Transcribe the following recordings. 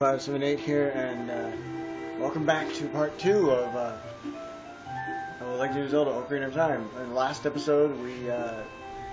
578 here, and welcome back to part 2 of Legend of Zelda: Ocarina of Time. In the last episode, we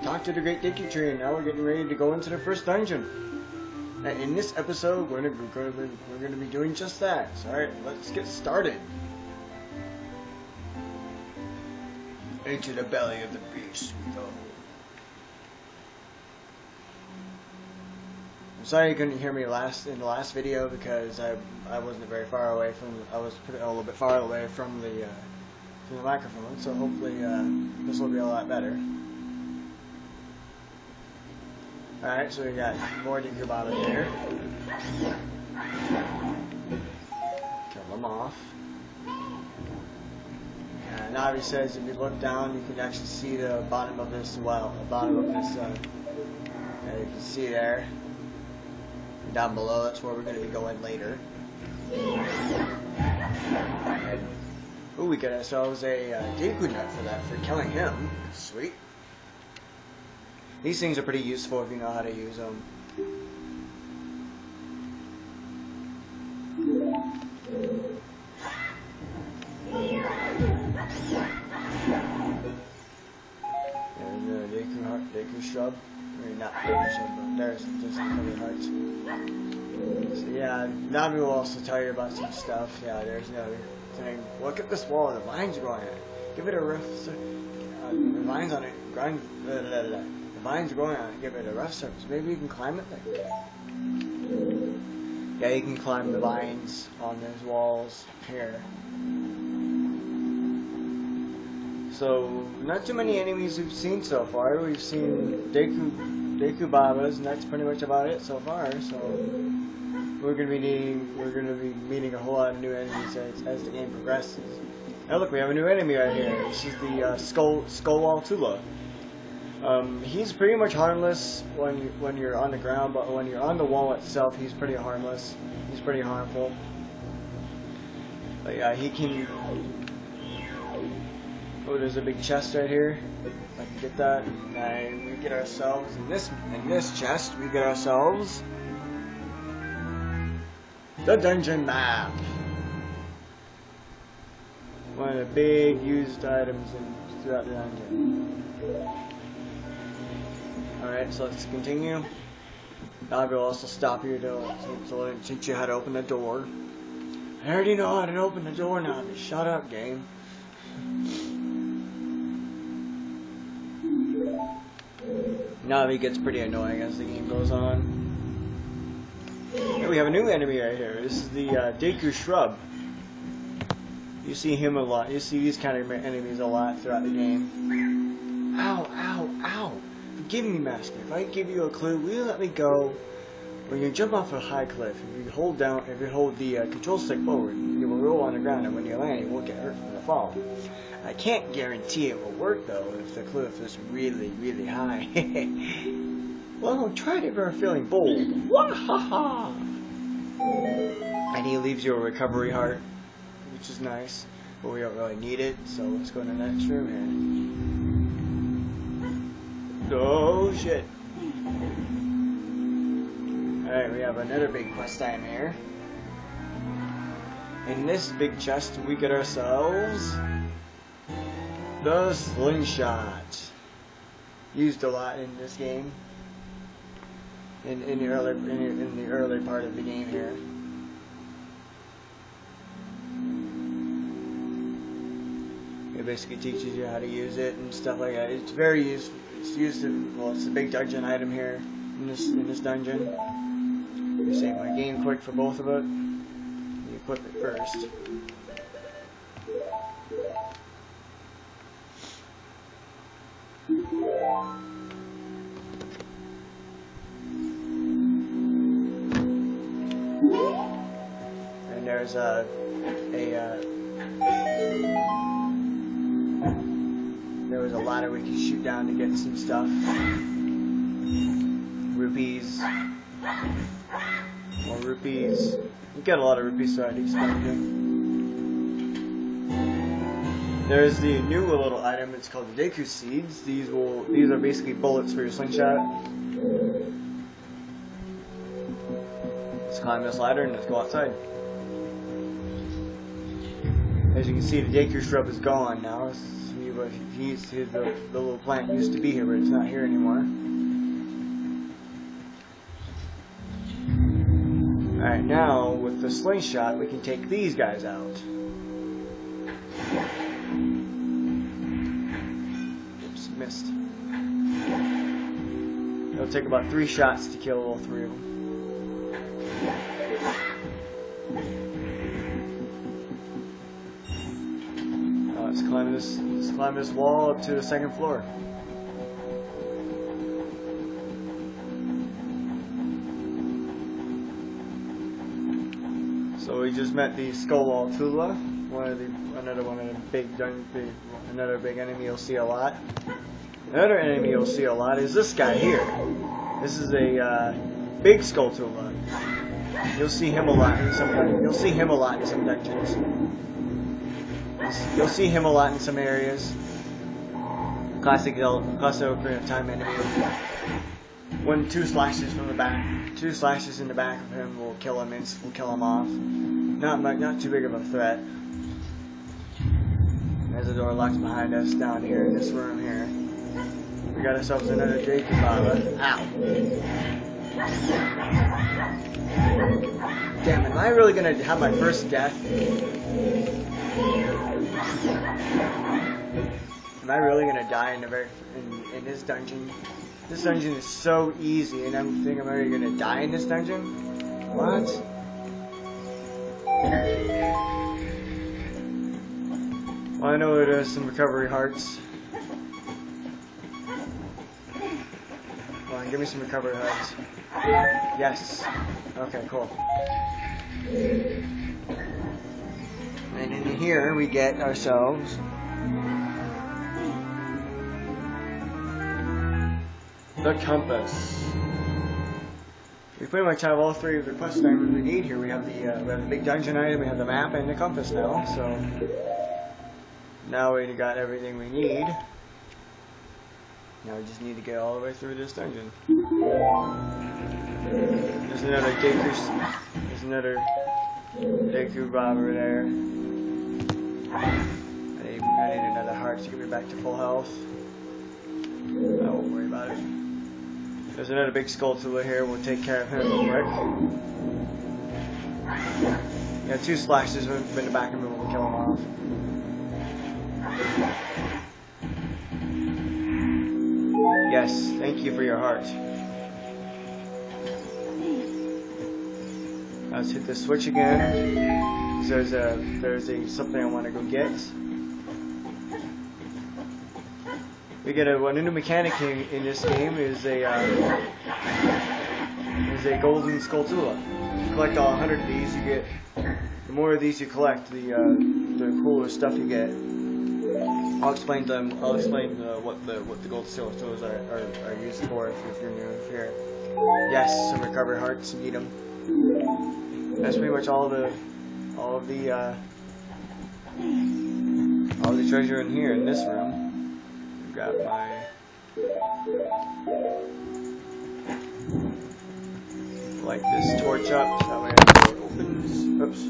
talked to the Great Deku Tree, and now we're getting ready to go into the first dungeon. And in this episode, we're going to be doing just that. So, alright, let's get started. Into the belly of the beast we go. I'm sorry you couldn't hear me in the last video because I wasn't very far away from. I was a little bit far away from the microphone. So hopefully this will be a lot better. All right, so we got more Deku Baba here. Kill them off. And Navi says if you look down, you can actually see the bottom of this well. The bottom of this. You can see there. Down below, that's where we're going to be going later. Ooh, we got ourselves a Deku Nut for that, for killing him. Sweet. These things are pretty useful if you know how to use them. There's a Deku Shrub. I mean, not Deku Shrub, but there's just some other hearts. So yeah, Navi will also tell you about some stuff. Yeah, there's another thing. Look at this wall, the vines growing on it. Give it a rough the vines on it. The vines growing on it. Give it a rough surface. Maybe you can climb it there. Yeah, you can climb the vines on those walls here. So, not too many enemies we've seen so far. We've seen Deku Babas, and that's pretty much about it so far. So, we're gonna be meeting a whole lot of new enemies as the game progresses. Now look, we have a new enemy right here. This is the Skull Tula. He's pretty much harmless when you're on the ground, but when you're on the wall itself, he's pretty harmless. He's pretty harmful. But yeah, he can. Oh, there's a big chest right here. If I can get that. And we get ourselves in this chest. We get ourselves the dungeon map. One of the big used items throughout the dungeon. Alright, so let's continue. Now we'll also stop you to teach you how to open the door. I already know how to open the door now. Shut up, game. Navi gets pretty annoying as the game goes on. And we have a new enemy right here. This is the Deku Shrub. You see him a lot. You see these kind of enemies a lot throughout the game. Ow, ow, ow. Forgive me, Master. If I give you a clue, will you let me go? When you jump off a high cliff, if you hold the control stick forward, you will roll on the ground, and when you land, you won't get hurt from the fall. I can't guarantee it will work though if the cliff is really, really high. Well, try it if you're feeling bold. Wahaha! And he leaves you a recovery heart, which is nice, but we don't really need it, so let's go to the next room here. Oh shit! Alright, we have another big quest item here. In this big chest, we get ourselves the slingshot. Used a lot in this game. In the early part of the game here. It basically teaches you how to use it and stuff like that. It's very useful. It's used it's a big dungeon item here in this dungeon. You save my game quick for both of it. You equip it first. And there's there was a ladder we could shoot down to get some stuff. Rupees. More rupees. You get a lot of rupees throughout each dungeon. There's the new little item. It's called the Deku Seeds. These are basically bullets for your slingshot. climb this ladder and let's go outside. As you can see, the Deku shrub is gone now. The little plant used to be here, but it's not here anymore. Alright, now with the slingshot, we can take these guys out. Oops, missed. It'll take about 3 shots to kill all 3 of them. Let's climb this wall up to the 2nd floor. So we just met the Skull Tula, another big enemy you'll see a lot. Another enemy you'll see a lot is this guy here. This is a big Skull Tula. You'll see him a lot in some dungeons. You'll see him a lot in some areas. Classic Ocarina of Time enemy. 2 slashes from the back, 2 slashes in the back of him will kill him off. Not too big of a threat. There's a door locked behind us down here in this room here. We got ourselves another Deku Baba. Ow! Damn, am I really gonna have my first death? Am I really gonna die in this dungeon? This dungeon is so easy, and I'm thinking I'm already gonna die in this dungeon? What? Well, I know there's some recovery hearts. Come on, give me some recovery hearts. Yes. Okay, cool. And in here we get ourselves the compass. We pretty much have all 3 of the quest items we need here. We have the big dungeon item, we have the map, and the compass now. So now we got everything we need. Now we just need to get all the way through this dungeon. There's another Deku Bob over there. I need another heart to get me back to full health. I won't worry about it. There's another big Skull Tula here. We'll take care of him real quick. Yeah, 2 slashes in the back of him will kill him off. Yes, thank you for your heart. Let's hit the switch again. There's something I want to go get. We get a new mechanic in this game is a golden Skull Tula. You collect all 100 of these, you get. The more of these you collect, the cooler stuff you get. I'll explain what the gold Skull Tulas are used for if you're new here. Yes, some recovery hearts, need them. That's pretty much all the treasure in here in this room. I've got my light this torch up so that way the door opens. Oops.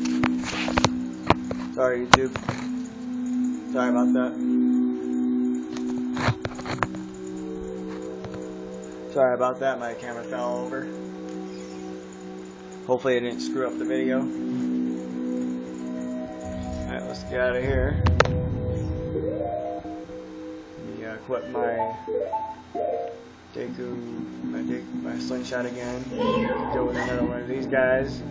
Sorry, YouTube. Sorry about that. Sorry about that, my camera fell over. Hopefully I didn't screw up the video. Alright, let's get out of here. Let me equip my my slingshot again. Deal with another one of these guys.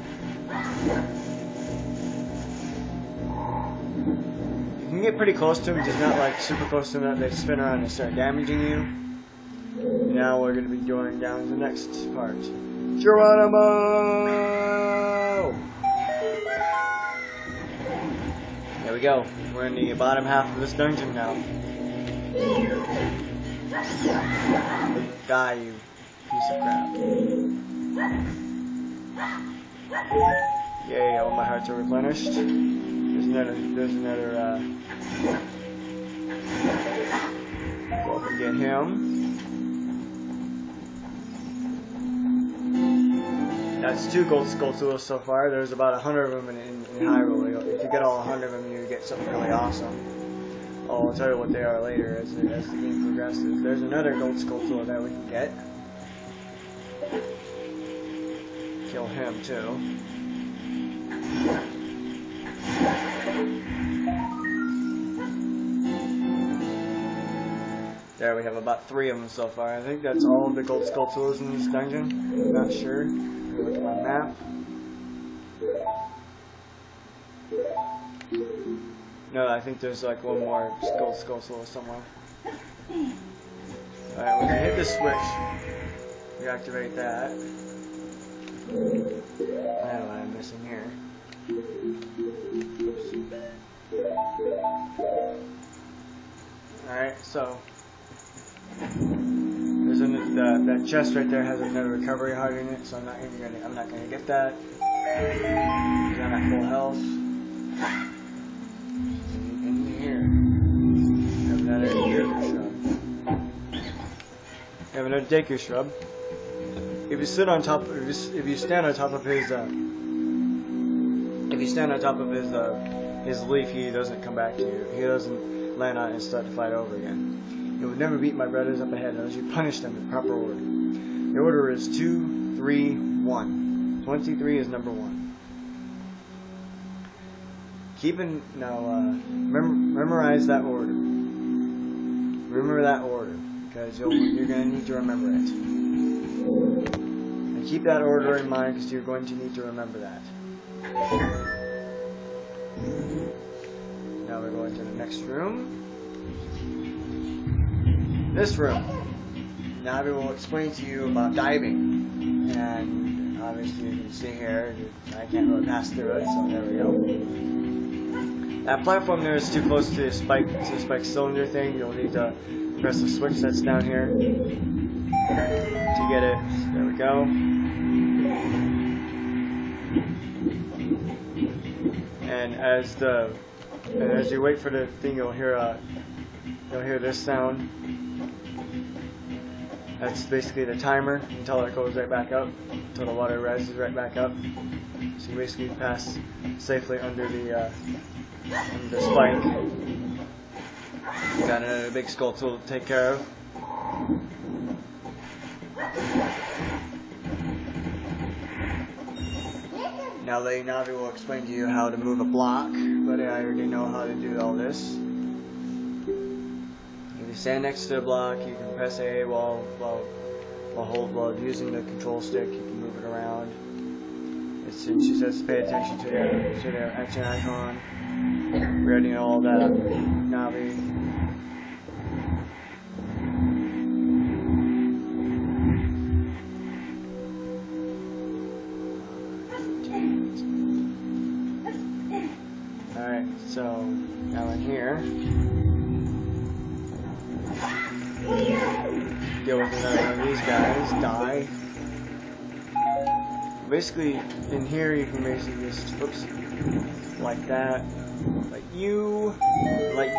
You can get pretty close to them, just not like super close to them that they spin around and start damaging you. Now we're going to be going down to the next part. Geronimo! There we go. We're in the bottom half of this dungeon now. Die, you piece of crap. Yay, all my hearts are replenished. There's another, go up and get him. That's 2 gold Skulltulas so far. There's about 100 of them in Hyrule. If you get all 100 of them, you get something really awesome. I'll tell you what they are later as the game progresses. There's another gold Skulltula that we can get. Kill him too. There, we have about 3 of them so far. I think that's all of the gold Skulltulas in this dungeon. I'm not sure. Look at my map. No, I think there's like one more gold Skulltula somewhere. Alright, we're gonna hit the switch. Reactivate that. I don't know what I'm missing here. Alright, so there's that chest right there has another recovery heart in it, so I'm not gonna get that. I'm at full health. In here, have another Deku Shrub. Have another Deku Shrub. If you sit on top, if you stand on top of his, his leaf, he doesn't come back to you. He doesn't land on it and start to fight over again. You would never beat my brothers up ahead unless you punish them in proper order. The order is 2, 3, 1. 23 is number 1. Memorize that order. Remember that order, because you're going to need to remember it. And keep that order in mind, because you're going to need to remember that. Now we're going to the next room. This room. Now we will explain to you about diving. And obviously you can see here, I can't really pass through it, so there we go. That platform there is too close to the spike cylinder thing. You'll need to press the switch that's down here to get it. There we go. And as you wait for the thing, you'll hear this sound. That's basically the timer until it goes right back up, until the water rises right back up. So you basically pass safely under the spike. Got another big Skulltula to take care of. Now Navi will explain to you how to move a block, but I already know how to do all this. If you stand next to the block, you can press A while using the control stick. You can move it around. Since she says pay attention to their action icon. We already know all that. Navi. Alright, so now in here, deal with another one of these guys, die. Basically, in here you can basically just, oops, like that, like you. Right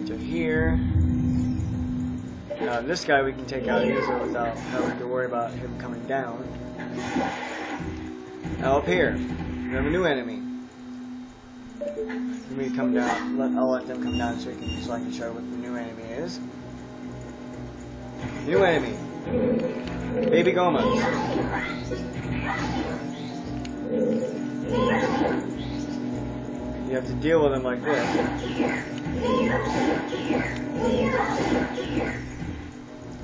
to here. Now this guy we can take out easily without having to worry about him coming down. Now up here, we have a new enemy. Let me come down. I'll let them come down so I can show you what the new enemy is. New enemy. Baby Gomas. You have to deal with them like this.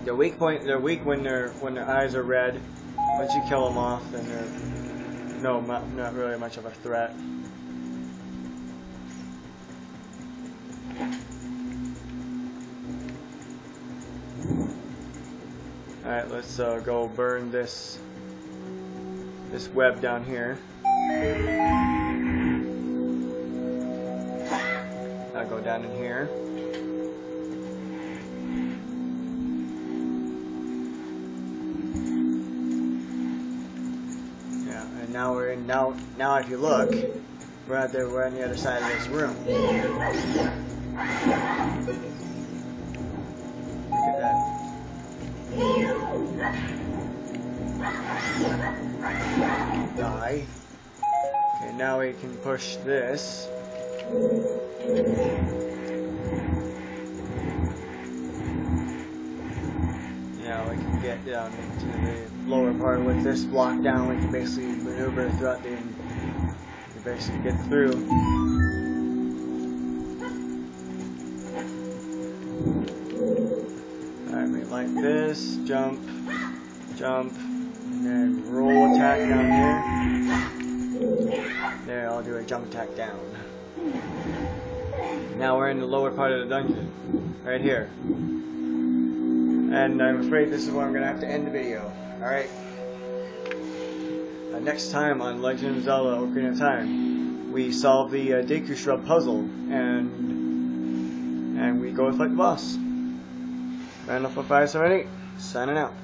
They're weak when their eyes are red. Once you kill them off, then they're not really much of a threat. Alright, let's go burn this web down here. I'll go down in here. Yeah, and now we're in now if you look, we're on the other side of this room. Die. Okay, now we can push this. Now we can get down into the lower part with this block down. We can basically maneuver throughout the. We basically get through. Alright, we like this. Jump, jump, and then roll attack down here. There, I'll do a jump attack down. Now we're in the lower part of the dungeon, right here. And I'm afraid this is where I'm going to have to end the video. Alright. Next time on Legend of Zelda Ocarina of Time, we solve the Deku Shrub puzzle, and we go fight the boss. Randall 4578, signing out.